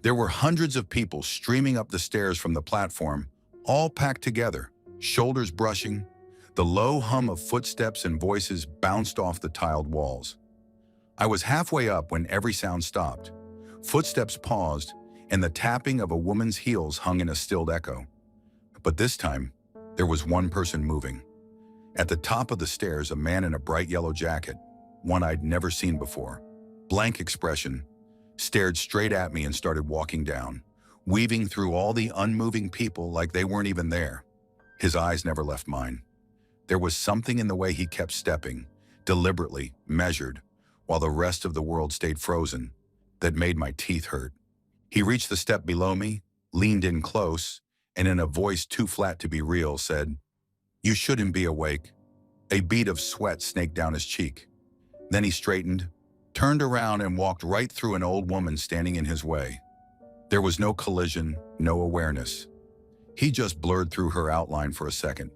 There were hundreds of people streaming up the stairs from the platform, all packed together, shoulders brushing. The low hum of footsteps and voices bounced off the tiled walls. I was halfway up when every sound stopped. Footsteps paused, and the tapping of a woman's heels hung in a stilled echo. But this time, there was one person moving. At the top of the stairs, a man in a bright yellow jacket, one I'd never seen before, blank expression, stared straight at me and started walking down, weaving through all the unmoving people like they weren't even there. His eyes never left mine. There was something in the way he kept stepping, deliberately, measured, while the rest of the world stayed frozen, that made my teeth hurt. He reached the step below me, leaned in close, and in a voice too flat to be real, said, "You shouldn't be awake." A bead of sweat snaked down his cheek. Then he straightened, turned around and walked right through an old woman standing in his way. There was no collision, no awareness. He just blurred through her outline for a second.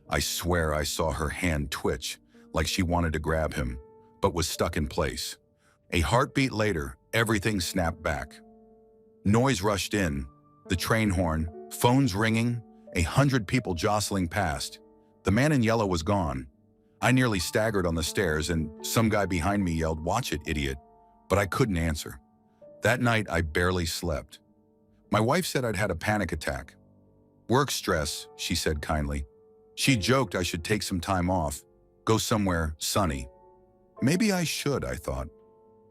I swear I saw her hand twitch, like she wanted to grab him, but was stuck in place. A heartbeat later, everything snapped back. Noise rushed in, the train horn, phones ringing, 100 people jostling past. The man in yellow was gone. I nearly staggered on the stairs and some guy behind me yelled, "Watch it, idiot," but I couldn't answer. That night, I barely slept. My wife said I'd had a panic attack. "Work stress," she said kindly. She joked I should take some time off, go somewhere sunny. Maybe I should, I thought.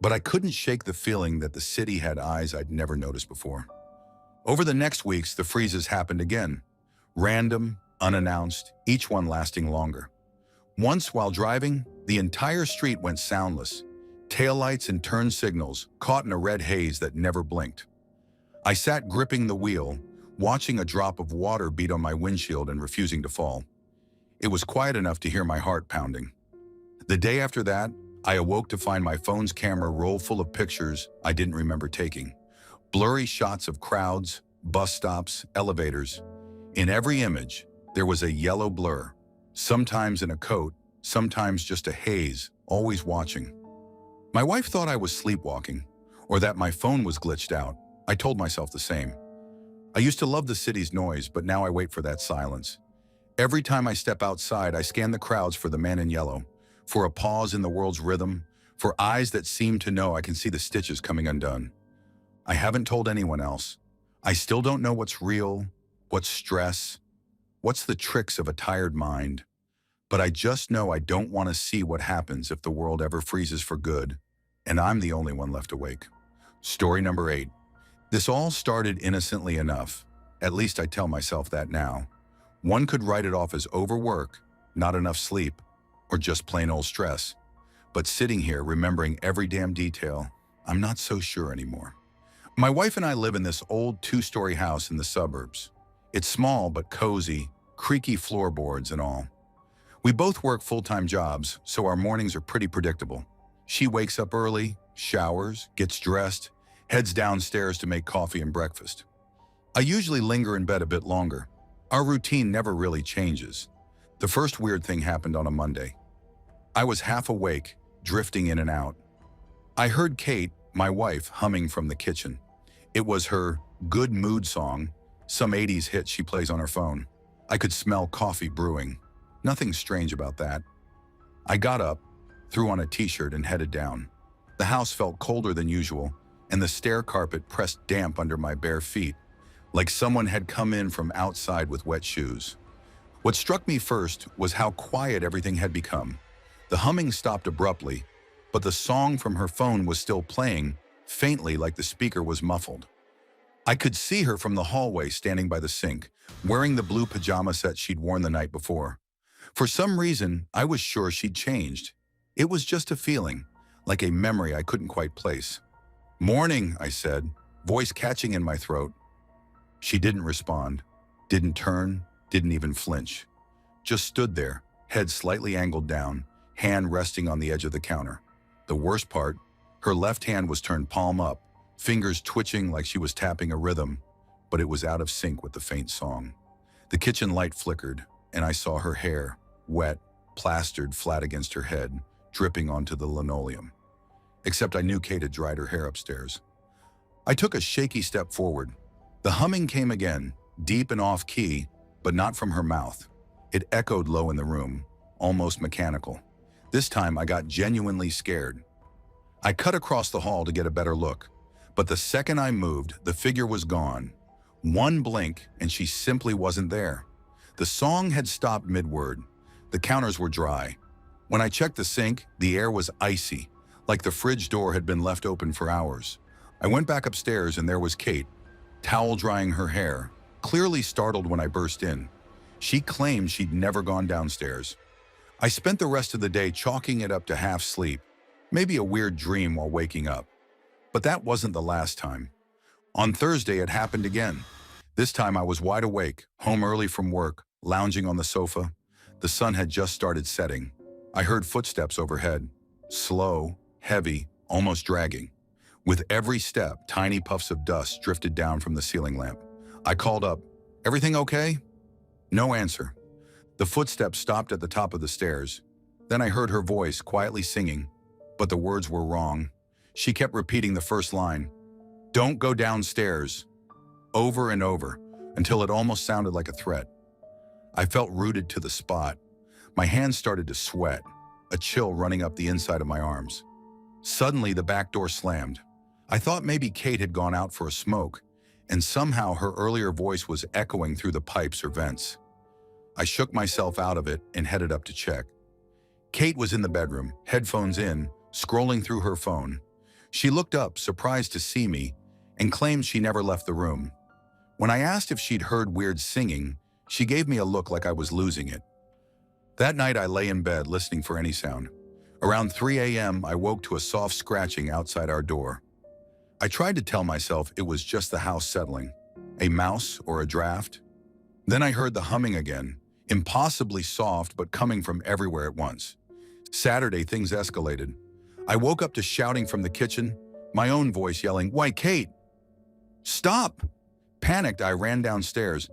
But I couldn't shake the feeling that the city had eyes I'd never noticed before. Over the next weeks, the freezes happened again. Random, unannounced, each one lasting longer. Once, while driving, the entire street went soundless. Taillights and turn signals caught in a red haze that never blinked. I sat gripping the wheel, watching a drop of water beat on my windshield and refusing to fall. It was quiet enough to hear my heart pounding. The day after that, I awoke to find my phone's camera roll full of pictures I didn't remember taking. Blurry shots of crowds, bus stops, elevators. In every image, there was a yellow blur, sometimes in a coat, sometimes just a haze, always watching. My wife thought I was sleepwalking, or that my phone was glitched out. I told myself the same. I used to love the city's noise, but now I wait for that silence. Every time I step outside, I scan the crowds for the man in yellow, for a pause in the world's rhythm, for eyes that seem to know I can see the stitches coming undone. I haven't told anyone else. I still don't know what's real, what's stress, what's the tricks of a tired mind. But I just know I don't want to see what happens if the world ever freezes for good, and I'm the only one left awake. Story number 8. This all started innocently enough. At least I tell myself that now. One could write it off as overwork, not enough sleep, or just plain old stress. But sitting here remembering every damn detail, I'm not so sure anymore. My wife and I live in this old 2-story house in the suburbs. It's small but cozy, creaky floorboards and all. We both work full-time jobs, so our mornings are pretty predictable. She wakes up early, showers, gets dressed, heads downstairs to make coffee and breakfast. I usually linger in bed a bit longer. Our routine never really changes. The first weird thing happened on a Monday. I was half awake, drifting in and out. I heard Kate, my wife, humming from the kitchen. It was her good mood song, some 80s hit she plays on her phone. I could smell coffee brewing. Nothing strange about that. I got up, threw on a t-shirt and headed down. The house felt colder than usual, and the stair carpet pressed damp under my bare feet, like someone had come in from outside with wet shoes. What struck me first was how quiet everything had become. The humming stopped abruptly, but the song from her phone was still playing, faintly like the speaker was muffled. I could see her from the hallway standing by the sink, wearing the blue pajama set she'd worn the night before. For some reason, I was sure she'd changed. It was just a feeling, like a memory I couldn't quite place. "Morning," I said, voice catching in my throat. She didn't respond, didn't turn, didn't even flinch. Just stood there, head slightly angled down, hand resting on the edge of the counter. The worst part, her left hand was turned palm up, fingers twitching like she was tapping a rhythm, but it was out of sync with the faint song. The kitchen light flickered, and I saw her hair, wet, plastered flat against her head, dripping onto the linoleum. Except I knew Kate had dried her hair upstairs. I took a shaky step forward. The humming came again, deep and off-key, but not from her mouth. It echoed low in the room, almost mechanical. This time I got genuinely scared. I cut across the hall to get a better look, but the second I moved, the figure was gone. One blink, and she simply wasn't there. The song had stopped mid-word. The counters were dry. When I checked the sink, the air was icy, like the fridge door had been left open for hours. I went back upstairs and there was Kate, towel drying her hair, clearly startled when I burst in. She claimed she'd never gone downstairs. I spent the rest of the day chalking it up to half sleep, maybe a weird dream while waking up. But that wasn't the last time. On Thursday, it happened again. This time I was wide awake, home early from work, lounging on the sofa. The sun had just started setting. I heard footsteps overhead, slow, heavy, almost dragging. With every step, tiny puffs of dust drifted down from the ceiling lamp. I called up, "Everything okay?" No answer. The footsteps stopped at the top of the stairs. Then I heard her voice quietly singing, but the words were wrong. She kept repeating the first line, "Don't go downstairs," over and over, until it almost sounded like a threat. I felt rooted to the spot. My hands started to sweat, a chill running up the inside of my arms. Suddenly, the back door slammed. I thought maybe Kate had gone out for a smoke, and somehow her earlier voice was echoing through the pipes or vents. I shook myself out of it and headed up to check. Kate was in the bedroom, headphones in, scrolling through her phone. She looked up, surprised to see me, and claimed she never left the room. When I asked if she'd heard weird singing, she gave me a look like I was losing it. That night I lay in bed listening for any sound. Around 3 a.m. I woke to a soft scratching outside our door. I tried to tell myself it was just the house settling, a mouse or a draft. Then I heard the humming again, impossibly soft but coming from everywhere at once. Saturday, things escalated. I woke up to shouting from the kitchen, my own voice yelling, "Why, Kate? Stop!" Panicked, I ran downstairs.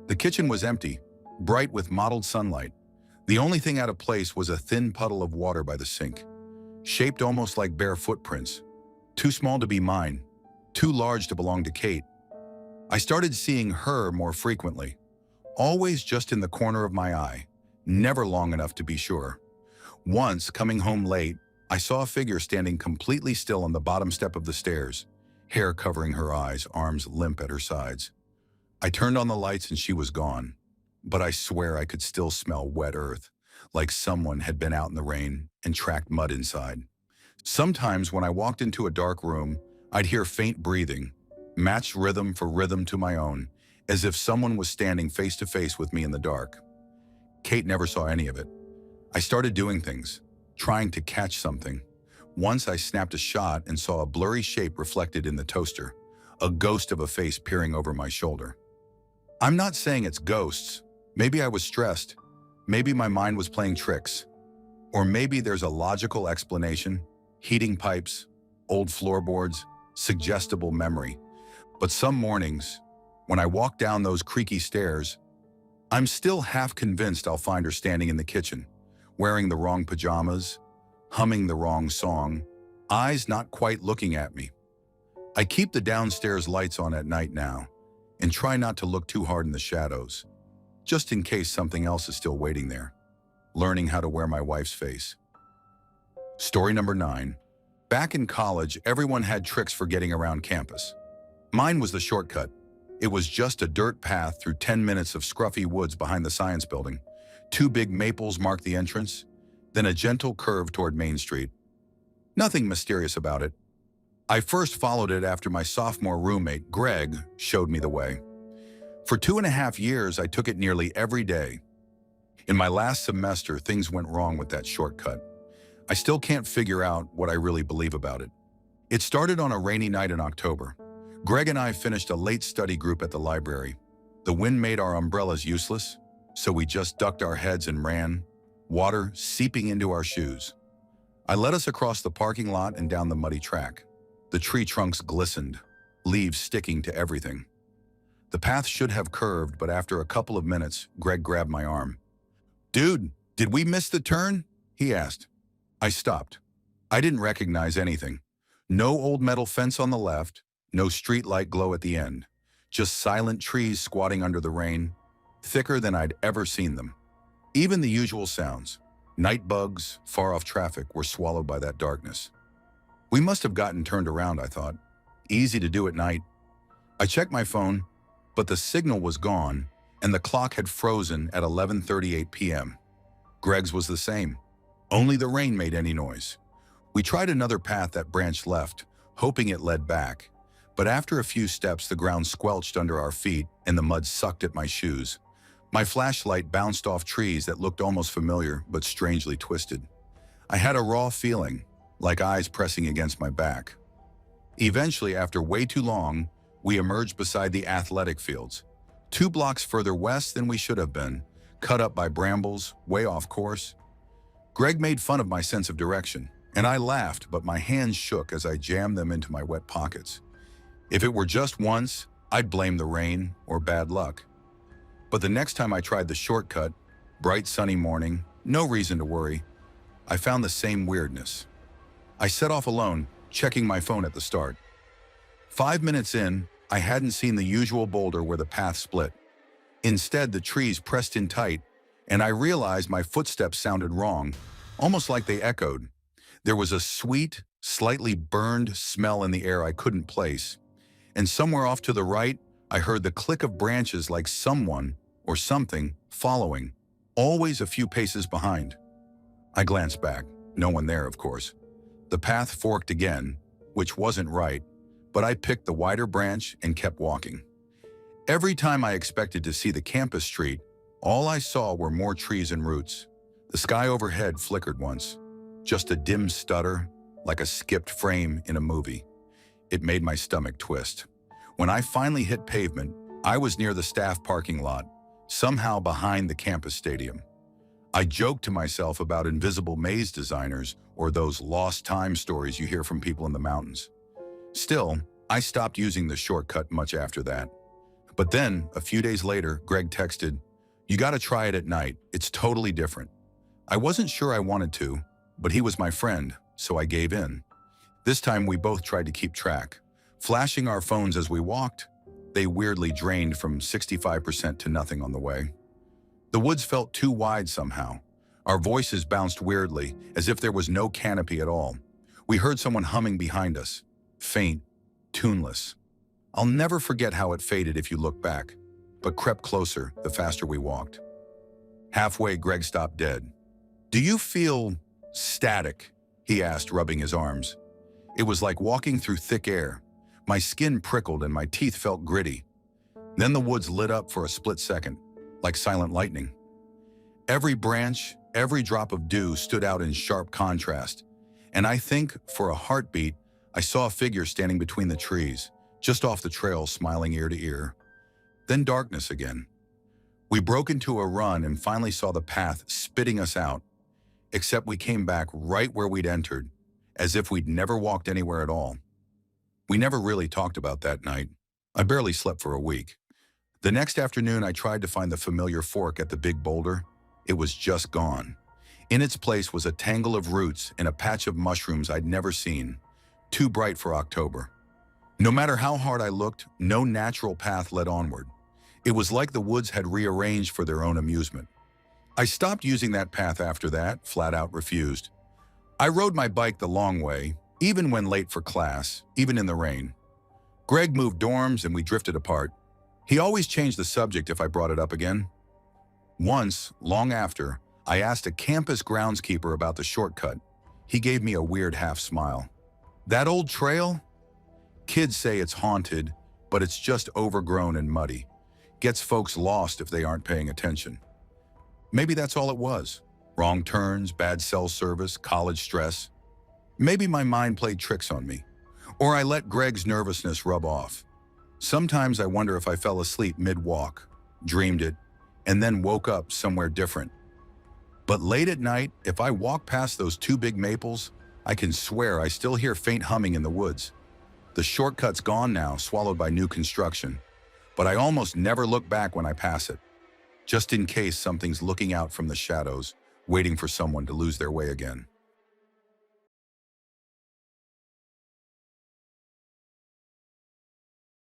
The kitchen was empty, bright with mottled sunlight. The only thing out of place was a thin puddle of water by the sink, shaped almost like bare footprints. Too small to be mine, too large to belong to Kate. I started seeing her more frequently, always just in the corner of my eye, never long enough to be sure. Once, coming home late, I saw a figure standing completely still on the bottom step of the stairs, hair covering her eyes, arms limp at her sides. I turned on the lights and she was gone, but I swear I could still smell wet earth, like someone had been out in the rain and tracked mud inside. Sometimes when I walked into a dark room, I'd hear faint breathing, matched rhythm for rhythm to my own, as if someone was standing face to face with me in the dark. Kate never saw any of it. I started doing things, trying to catch something. Once I snapped a shot and saw a blurry shape reflected in the toaster, a ghost of a face peering over my shoulder. I'm not saying it's ghosts. Maybe I was stressed. Maybe my mind was playing tricks. Or maybe there's a logical explanation. heating pipes, old floorboards, suggestible memory. But some mornings, when I walk down those creaky stairs, I'm still half convinced I'll find her standing in the kitchen, wearing the wrong pajamas, humming the wrong song, eyes not quite looking at me. I keep the downstairs lights on at night now and try not to look too hard in the shadows, just in case something else is still waiting there. Learning how to wear my wife's face. Story number 9. Back in college, everyone had tricks for getting around campus. Mine was the shortcut. It was just a dirt path through 10 minutes of scruffy woods behind the science building. 2 big maples marked the entrance, then a gentle curve toward Main Street. Nothing mysterious about it. I first followed it after my sophomore roommate, Greg, showed me the way. For 2.5 years, I took it nearly every day. In my last semester, things went wrong with that shortcut. I still can't figure out what I really believe about it. It started on a rainy night in October. Greg and I finished a late study group at the library. The wind made our umbrellas useless, so we just ducked our heads and ran, water seeping into our shoes. I led us across the parking lot and down the muddy track. The tree trunks glistened, leaves sticking to everything. The path should have curved, but after a couple of minutes, Greg grabbed my arm. "Dude, did we miss the turn?" he asked. I stopped. I didn't recognize anything. No old metal fence on the left, no street light glow at the end. Just silent trees squatting under the rain, thicker than I'd ever seen them. Even the usual sounds, night bugs, far-off traffic, were swallowed by that darkness. We must have gotten turned around, I thought. Easy to do at night. I checked my phone, but the signal was gone, and the clock had frozen at 11:38 p.m. Greg's was the same. Only the rain made any noise. We tried another path that branched left, hoping it led back. But after a few steps, the ground squelched under our feet and the mud sucked at my shoes. My flashlight bounced off trees that looked almost familiar, but strangely twisted. I had a raw feeling, like eyes pressing against my back. Eventually, after way too long, we emerged beside the athletic fields. 2 blocks further west than we should have been, cut up by brambles, way off course. Greg made fun of my sense of direction, and I laughed, but my hands shook as I jammed them into my wet pockets. If it were just once, I'd blame the rain or bad luck. But the next time I tried the shortcut, bright sunny morning, no reason to worry, I found the same weirdness. I set off alone, checking my phone at the start. 5 minutes in, I hadn't seen the usual boulder where the path split. Instead, the trees pressed in tight, and I realized my footsteps sounded wrong, almost like they echoed. There was a sweet, slightly burned smell in the air I couldn't place, and somewhere off to the right, I heard the click of branches like someone or something following, always a few paces behind. I glanced back, no one there, of course. The path forked again, which wasn't right, but I picked the wider branch and kept walking. Every time I expected to see the campus street, all I saw were more trees and roots. The sky overhead flickered once, just a dim stutter, like a skipped frame in a movie. It made my stomach twist. When I finally hit pavement, I was near the staff parking lot, somehow behind the campus stadium. I joked to myself about invisible maze designers or those lost time stories you hear from people in the mountains. Still, I stopped using the shortcut much after that. But then, a few days later, Greg texted, "You gotta try it at night. It's totally different." I wasn't sure I wanted to, but he was my friend, so I gave in. This time we both tried to keep track. Flashing our phones as we walked, they weirdly drained from 65% to nothing on the way. The woods felt too wide somehow. Our voices bounced weirdly, as if there was no canopy at all. We heard someone humming behind us, faint, tuneless. I'll never forget how it faded if you look back, but crept closer the faster we walked. Halfway, Greg stopped dead. "Do you feel static?" he asked, rubbing his arms. It was like walking through thick air. My skin prickled and my teeth felt gritty. Then the woods lit up for a split second, like silent lightning. Every branch, every drop of dew stood out in sharp contrast, and I think, for a heartbeat, I saw a figure standing between the trees, just off the trail, smiling ear to ear. Then darkness again. We broke into a run and finally saw the path spitting us out, except we came back right where we'd entered, as if we'd never walked anywhere at all. We never really talked about that night. I barely slept for a week. The next afternoon, I tried to find the familiar fork at the big boulder. It was just gone. In its place was a tangle of roots and a patch of mushrooms I'd never seen, too bright for October. No matter how hard I looked, no natural path led onward. It was like the woods had rearranged for their own amusement. I stopped using that path after that, flat out refused. I rode my bike the long way, even when late for class, even in the rain. Greg moved dorms and we drifted apart. He always changed the subject if I brought it up again. Once, long after, I asked a campus groundskeeper about the shortcut. He gave me a weird half smile. That old trail? Kids say it's haunted, but it's just overgrown and muddy. Gets folks lost if they aren't paying attention. Maybe that's all it was. Wrong turns, bad cell service, college stress. Maybe my mind played tricks on me. Or I let Greg's nervousness rub off. Sometimes I wonder if I fell asleep mid-walk, dreamed it, and then woke up somewhere different. But late at night, if I walk past those two big maples, I can swear I still hear faint humming in the woods. The shortcut's gone now, swallowed by new construction. But I almost never look back when I pass it, just in case something's looking out from the shadows, waiting for someone to lose their way again.